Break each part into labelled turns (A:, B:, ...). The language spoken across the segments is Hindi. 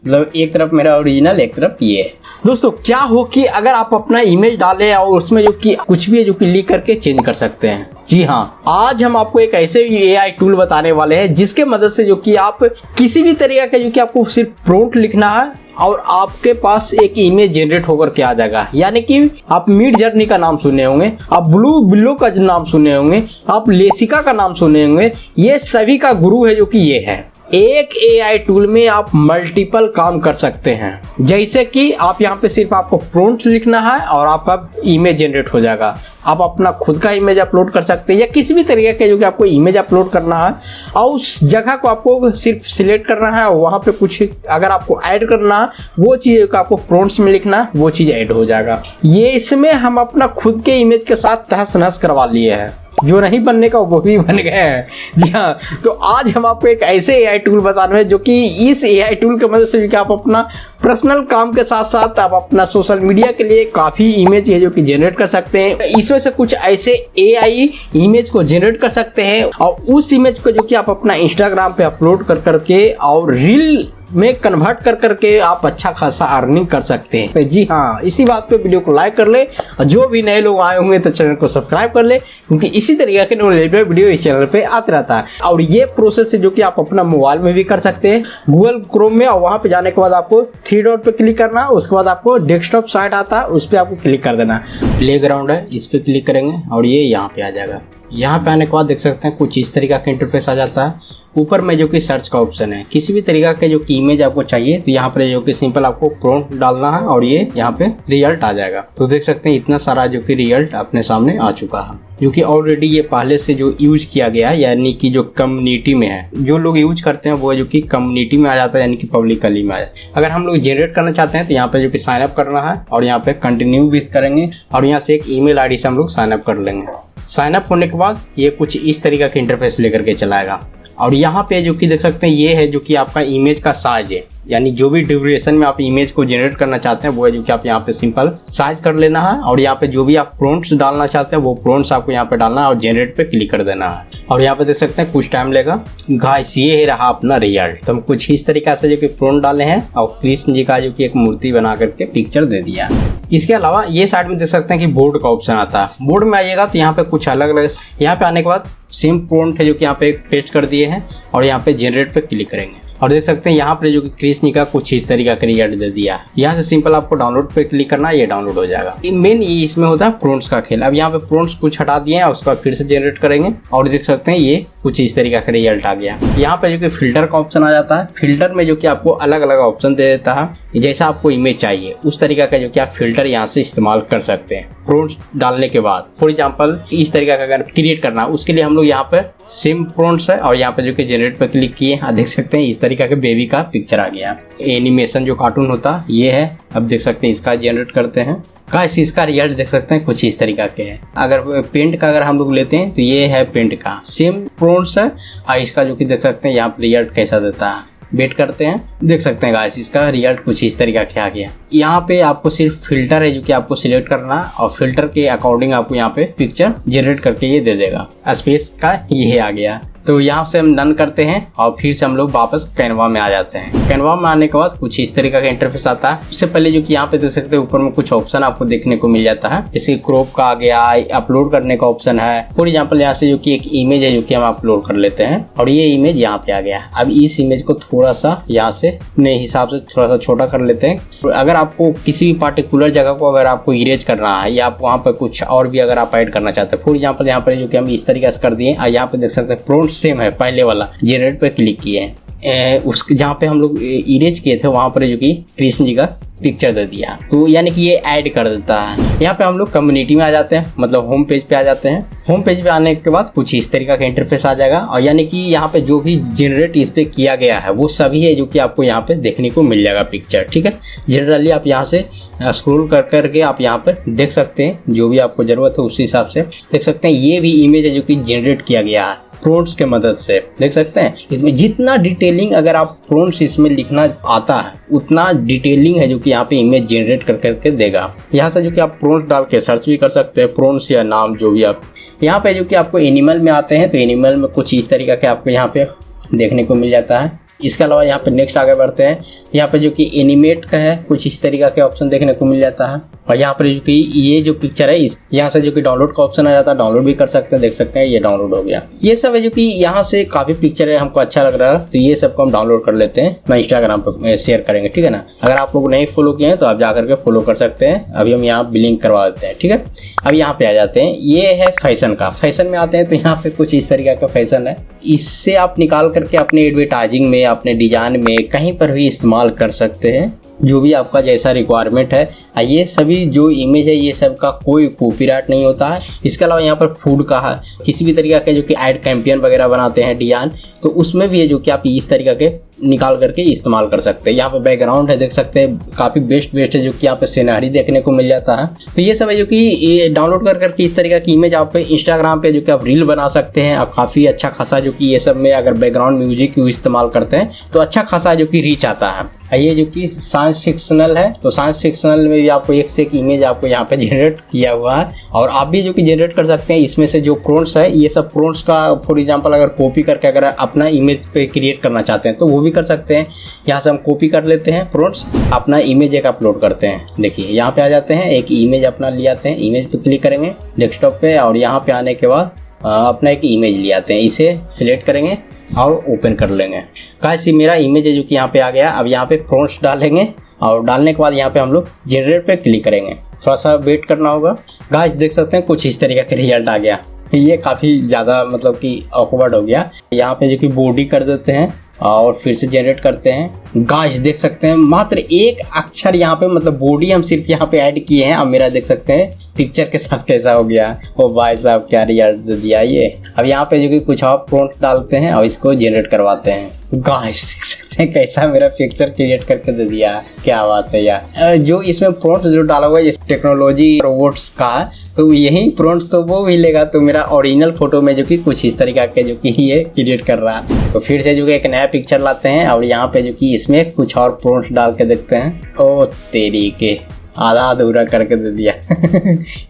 A: मतलब एक तरफ मेरा ओरिजिनल, एक तरफ ये।
B: दोस्तों क्या हो कि अगर आप अपना इमेज डालें और उसमें जो कि कुछ भी है जो कि लिख करके चेंज कर सकते हैं। जी हाँ, आज हम आपको एक ऐसे एआई टूल बताने वाले हैं जिसके मदद से जो कि आप किसी भी तरीके का जो कि आपको सिर्फ प्रॉम्प्ट लिखना है और आपके पास एक इमेज जनरेट होकर के आ जाएगा। यानी कि आप मिड जर्नी का नाम सुने होंगे, आप ब्लू बिल्लो का नाम सुने होंगे, आप लेसिका का नाम सुने होंगे, ये सभी का गुरु है जो कि ये है। एक एआई टूल में आप मल्टीपल काम कर सकते हैं। जैसे कि आप यहाँ पे सिर्फ आपको प्रॉम्प्ट लिखना है और आपका इमेज जनरेट हो जाएगा। आप अपना खुद का इमेज अपलोड कर सकते हैं या किसी भी तरीके का जो कि आपको इमेज अपलोड करना है और उस जगह को आपको सिर्फ सिलेक्ट करना है और वहाँ पे कुछ अगर आपको ऐड करना है वो चीज़ का आपको प्रॉम्प्ट्स में लिखना है, वो चीज़ ऐड हो जाएगा। ये इसमें हम अपना खुद के इमेज के साथ तहस नहस करवा लिए हैं, जो नहीं बनने का वो भी बन गए हैं। जी हाँ, तो आज हम आपको एक ऐसे एआई टूल बताने हैं जो कि इस एआई टूल की मदद से आप अपना पर्सनल काम के साथ साथ आप अपना सोशल मीडिया के लिए काफ़ी इमेज है जो कि जनरेट कर सकते हैं। इसमें से कुछ ऐसे एआई इमेज को जनरेट कर सकते हैं और उस इमेज को जो कि आप अपना इंस्टाग्राम पे अपलोड कर करके और रील में कन्वर्ट कर करके आप अच्छा खासा अर्निंग कर सकते हैं। जी हाँ, इसी बात पे वीडियो को लाइक कर ले और जो भी नए लोग आए होंगे तो चैनल को सब्सक्राइब कर ले, क्योंकि इसी तरीके के रिलेटेड वीडियो इस चैनल पे आते रहता है। और ये प्रोसेस है जो कि आप अपना मोबाइल में भी कर सकते हैं, गूगल क्रोम में, और वहाँ पे जाने के बाद आपको 3 डॉट पे क्लिक करना है। उसके बाद आपको डेस्कटॉप साइट आता है, उस पर आपको क्लिक कर देना है।
A: प्लेग्राउंड है, इस पर क्लिक करेंगे और ये यहाँ पे आ जाएगा। यहाँ पे आने के बाद देख सकते हैं कुछ इस तरीका का इंटरफेस आ जाता है। ऊपर में जो कि सर्च का ऑप्शन है, किसी भी तरीका के जो कि इमेज आपको चाहिए तो यहाँ पर जो कि सिंपल आपको प्रॉम्प्ट डालना है और ये यहाँ पे रिजल्ट आ जाएगा। तो देख सकते हैं इतना सारा जो कि रिजल्ट अपने सामने आ चुका है, जो कि ऑलरेडी ये पहले से जो यूज किया गया है, यानी कि जो कम्युनिटी में है, जो लोग यूज करते हैं वो जो कि कम्युनिटी में आ जाता है, यानी कि पब्लिकली में आ जाता है। अगर हम लोग जनरेट करना चाहते हैं तो यहाँ पे जो कि साइन अप करना है और यहाँ पे कंटिन्यू विथ करेंगे और यहाँ से एक ईमेल आईडी से हम लोग साइन अप कर लेंगे। साइन अप होने के बाद ये कुछ इस तरीका का इंटरफेस लेकर के चलाएगा और यहाँ पे जो कि देख सकते हैं ये है जो कि आपका इमेज का साइज है, यानी जो भी ड्यूरेशन में आप इमेज को जनरेट करना चाहते हैं वो है जो कि आप यहाँ पे सिंपल साइज कर लेना है और यहाँ पे जो भी आप प्रॉम्प्ट्स डालना चाहते हैं वो प्रॉम्प्ट्स आपको यहाँ पे डालना है और जनरेट पे क्लिक कर देना है। और यहाँ पे देख सकते हैं कुछ टाइम लेगा। गाइस ये है रहा अपना रिजल्ट। तो हम कुछ इस तरीका से जो कि प्रॉम्प्ट डाले हैं और कृष्ण जी का जो कि एक मूर्ति बना करके पिक्चर दे दिया। इसके अलावा ये साइड में देख सकते हैं कि बोर्ड का ऑप्शन आता है। बोर्ड में आइएगा तो यहाँ पे कुछ अलग अलग, यहाँ पे आने के बाद सेम प्रॉम्प्ट है जो कि यहाँ पे पेस्ट कर दिए हैं और यहाँ पे जनरेट पे क्लिक करेंगे और देख सकते हैं यहाँ पे जो कि कृष्ण का कुछ इस तरीका का रिजल्ट दे दिया। यहाँ से सिंपल आपको डाउनलोड पे क्लिक करना है, ये डाउनलोड हो जाएगा। मेन इसमें होता है प्रॉम्प्ट्स का खेल। अब यहाँ पे प्रॉम्प्ट्स कुछ हटा दिए हैं, उसका फिर से जनरेट करेंगे और देख सकते हैं ये कुछ इस तरीका का रिजल्ट आ गया। यहाँ पे जो कि फिल्टर का ऑप्शन आ जाता है। फिल्टर में जो कि आपको अलग अलग ऑप्शन दे देता है, जैसा आपको इमेज चाहिए उस तरीका का जो कि आप फिल्टर यहाँ से इस्तेमाल कर सकते हैं प्रॉम्प्ट्स डालने के बाद। फॉर एग्जाम्पल इस तरीका का अगर क्रिएट करना उसके लिए हम लोग यहाँ पे सेम प्रॉम्प्ट्स है और यहाँ पे जो कि जनरेट पे क्लिक किए, देख सकते हैं इस तरीका के बेबी का पिक्चर आ गया। एनिमेशन जो कार्टून होता है ये है। अब देख सकते हैं इसका जनरेट करते हैं। गाइस इसका रिजल्ट देख सकते हैं कुछ इस तरीका के है। अगर पेंट का अगर हम लोग लेते हैं तो ये है पेंट का सेम प्रॉम्प्ट्स है और इसका जो कि देख सकते हैं यहाँ पे रिजल्ट कैसा देता है। वेट करते हैं, देख सकते हैं गाइस इसका रिजल्ट कुछ इस तरीका के आ गया। यहाँ पे आपको सिर्फ फिल्टर है जो कि आपको सिलेक्ट करना है और फिल्टर के अकॉर्डिंग आपको यहाँ पे पिक्चर जनरेट करके ये दे देगा। स्पेस का ये आ गया। तो यहाँ से हम डन करते हैं और फिर से हम लोग वापस कैनवा में आ जाते हैं। कैनवा में आने के बाद कुछ इस तरीका का इंटरफेस आता है। उससे पहले जो कि यहाँ पे देख सकते हैं ऊपर में कुछ ऑप्शन आपको देखने को मिल जाता है, जैसे क्रॉप का आ गया, अपलोड करने का ऑप्शन है। फॉर एग्जाम्पल यहाँ से जो कि एक इमेज है जो कि हम अपलोड कर लेते हैं और ये इमेज यहाँ पे आ गया। अब इस इमेज को थोड़ा सा यहाँ से अपने हिसाब से थोड़ा सा छोटा कर लेते हैं। अगर आपको किसी भी पार्टिकुलर जगह को अगर आपको इरेज करना है या आप वहाँ पर कुछ और भी अगर आप ऐड करना चाहते हैं, फॉर एग्जाम्पल यहाँ पर जो कि हम इस तरीके से कर दिए और यहाँ पे देख सकते हैं प्रॉम्प्ट सेम है, पहले वाला जनरेट पे क्लिक किए हैं। उस जहाँ पे हम लोग इरेज किए थे वहां पर जो कि कृष्ण जी का पिक्चर दे दिया, तो यानी कि ये ऐड कर देता है। यहाँ पे हम लोग कम्युनिटी में आ जाते हैं, मतलब होम पेज पे आ जाते हैं। होम पेज पे आने के बाद कुछ इस तरीका का इंटरफेस आ जाएगा और यानी कि यहाँ पे जो भी जनरेट इस पे किया गया है वो सभी है जो कि आपको यहाँ पे देखने को मिल जाएगा पिक्चर। ठीक है, जनरली आप यहाँ से स्क्रॉल कर करके आप यहाँ पर देख सकते हैं जो भी आपको जरूरत है उसी हिसाब से देख सकते हैं। ये भी इमेज है जो कि जनरेट किया गया है प्रॉम्प्ट्स के मदद से, देख सकते हैं। इसमें जितना डिटेलिंग अगर आप प्रॉम्प्ट्स इसमें लिखना आता है उतना डिटेलिंग है जो कि यहाँ पे इमेज जनरेट कर करके देगा। यहाँ से जो कि आप प्रॉम्प्ट डाल के सर्च भी कर सकते हैं, प्रॉम्प्ट्स या नाम जो भी आप। यहाँ पे जो कि आपको एनिमल में आते हैं तो एनिमल में कुछ इस तरीका के आपको यहाँ पे देखने को मिल जाता है। इसके अलावा यहाँ पे नेक्स्ट आगे बढ़ते हैं। यहाँ पे जो कि एनिमेट का है, कुछ इस तरीका के ऑप्शन देखने को मिल जाता है। और यहाँ पर जो कि ये जो पिक्चर है इस यहाँ से जो कि डाउनलोड का ऑप्शन आ जाता है, डाउनलोड भी कर सकते हैं। देख सकते हैं ये डाउनलोड हो गया। ये सब है जो कि यहाँ से काफी पिक्चर है, हमको अच्छा लग रहा है तो ये सबको हम डाउनलोड कर लेते हैं। मैं इंस्टाग्राम पे शेयर करेंगे, ठीक है ना। अगर आप लोग नहीं फॉलो किए हैं तो आप जाकर के फॉलो कर सकते हैं। अभी हम यहाँ बिलिंग करवा देते हैं, ठीक है। अब यहाँ पे आ जाते हैं, ये है फैशन का। फैशन में आते हैं तो यहाँ पे कुछ इस तरीका का फैशन है। इससे आप निकाल करके अपने एडवर्टाइजिंग में, अपने डिजाइन में कहीं पर भी इस्तेमाल कर सकते हैं, जो भी आपका जैसा रिक्वायरमेंट है। ये सभी जो इमेज है ये सब का कोई कॉपीराइट नहीं होता है। इसके अलावा यहाँ पर फूड का है, किसी भी तरीका के जो कि एड कैंपेन वगैरह बनाते हैं डिजाइन, तो उसमें भी है जो कि आप इस तरीका के निकाल करके इस्तेमाल कर सकते हैं। यहाँ पे बैकग्राउंड है, देख सकते हैं काफ़ी बेस्ट है जो कि यहाँ पे सीनरी देखने को मिल जाता है। तो ये सब है जो कि डाउनलोड कर करके इस तरीका की इमेज आप इंस्टाग्राम पे जो कि आप रील बना सकते हैं। आप काफ़ी अच्छा खासा जो कि ये सब में अगर बैकग्राउंड म्यूजिक इस्तेमाल करते हैं तो अच्छा खासा जो कि रीच आता है। ये जो कि साइंस फिक्शनल है, तो साइंस फिक्शनल में भी आपको एक से एक इमेज आपको यहाँ पे जनरेट किया हुआ है। और आप भी जो कि जनरेट कर सकते हैं। इसमें से जो प्रोम्प्ट्स है ये सब प्रोम्प्ट्स का फॉर एग्जांपल अगर कॉपी करके अगर अपना इमेज पे क्रिएट करना चाहते हैं तो वो भी कर सकते हैं। यहाँ से हम कॉपी कर लेते हैं प्रोम्प्ट्स, अपना इमेज एक अपलोड करते हैं। देखिए यहाँ पे आ जाते हैं, एक इमेज अपना ले आते हैं, इमेज पे क्लिक करेंगे डेस्कटॉप पे और यहाँ पे आने के बाद अपना एक इमेज ले आते हैं, इसे सिलेक्ट करेंगे और ओपन कर लेंगे। गाइस मेरा इमेज है जो कि यहाँ पे आ गया। अब यहाँ पे प्रोम्प्ट्स डालेंगे और डालने के बाद यहाँ पे हम लोग जनरेट पे क्लिक करेंगे। थोड़ा सा वेट करना होगा। गाइस देख सकते हैं कुछ इस तरीके का रिजल्ट आ गया। ये काफ़ी ज़्यादा मतलब कि ऑकवर्ड हो गया। यहाँ पे जो कि बॉडी कर देते हैं और फिर से जनरेट करते हैं। गाइस देख सकते हैं मात्र एक अक्षर यहाँ पे मतलब बॉडी हम सिर्फ यहाँ पे ऐड किए हैं। अब मेरा देख सकते हैं पिक्चर के साथ कैसा हो गया। ओ भाई साहब क्या रिजल्ट दिया ये। अब यहाँ पे जो कि कुछ और प्रॉम्प्ट डालते हैं और इसको जनरेट करवाते हैं। गाइस देख सकते हैं कैसा मेरा पिक्चर क्रिएट करके दे दिया। क्या बात है यार। जो इसमें प्रॉम्प्ट जो डाला हुआ है टेक्नोलॉजी रोबोट्स का, तो यही प्रॉम्प्ट तो वो भी लेगा तो मेरा ओरिजिनल फोटो में जो कि कुछ इस तरीका के जो कि ये क्रिएट कर रहा है। तो फिर से जो कि एक नया पिक्चर लाते हैं और यहाँ पे जो कि इसमें कुछ और प्रॉम्प्ट डाल के देखते हैं। ओ तेरी के आधा अधूरा करके दे दिया।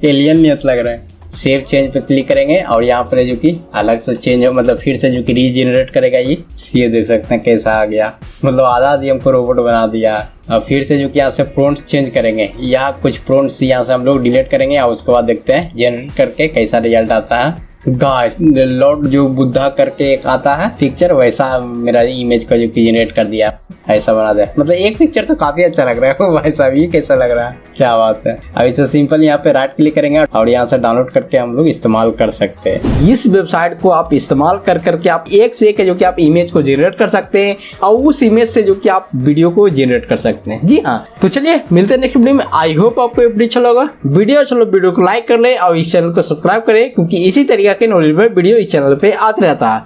A: एलियन नियत लग रहा है। सेव चेंज पे क्लिक करेंगे और यहाँ पर जो कि अलग से चेंज हो मतलब फिर से जो कि रीजनरेट करेगा। ये देख सकते हैं कैसा आ गया, मतलब आधा आधी हमको रोबोट बना दिया। और फिर से जो कि यहाँ से प्रॉम्प्ट्स चेंज करेंगे, यहाँ कुछ प्रॉम्प्ट्स यहाँ से हम लोग डिलीट करेंगे और उसके बाद देखते हैं जनरेट करके कैसा रिजल्ट आता है। गाइस लॉर्ड जो बुद्धा करके एक आता है पिक्चर, वैसा मेरा इमेज का जो कि जनरेट कर दिया, ऐसा बना दिया। मतलब एक पिक्चर तो काफी अच्छा लग रहा है। भाई साहब ये कैसा लग रहा है, क्या बात है। अभी तो सिंपल यहाँ पे राइट क्लिक करेंगे और यहाँ से डाउनलोड करके हम लोग इस्तेमाल कर सकते हैं। इस वेबसाइट को आप इस्तेमाल कर करके आप एक से एक है जो कि आप इमेज को जनरेट कर सकते हैं और उस इमेज से जो कि आप वीडियो को जनरेट कर सकते हैं। जी हाँ, तो चलिए मिलते हैं नेक्स्ट वीडियो में। आई होप आपको वीडियो अच्छा लगा। वीडियो को लाइक कर ले और इस चैनल को सब्सक्राइब करें क्योंकि इसी तरीके के नॉलेज वीडियो इस चैनल पे आते रहता है।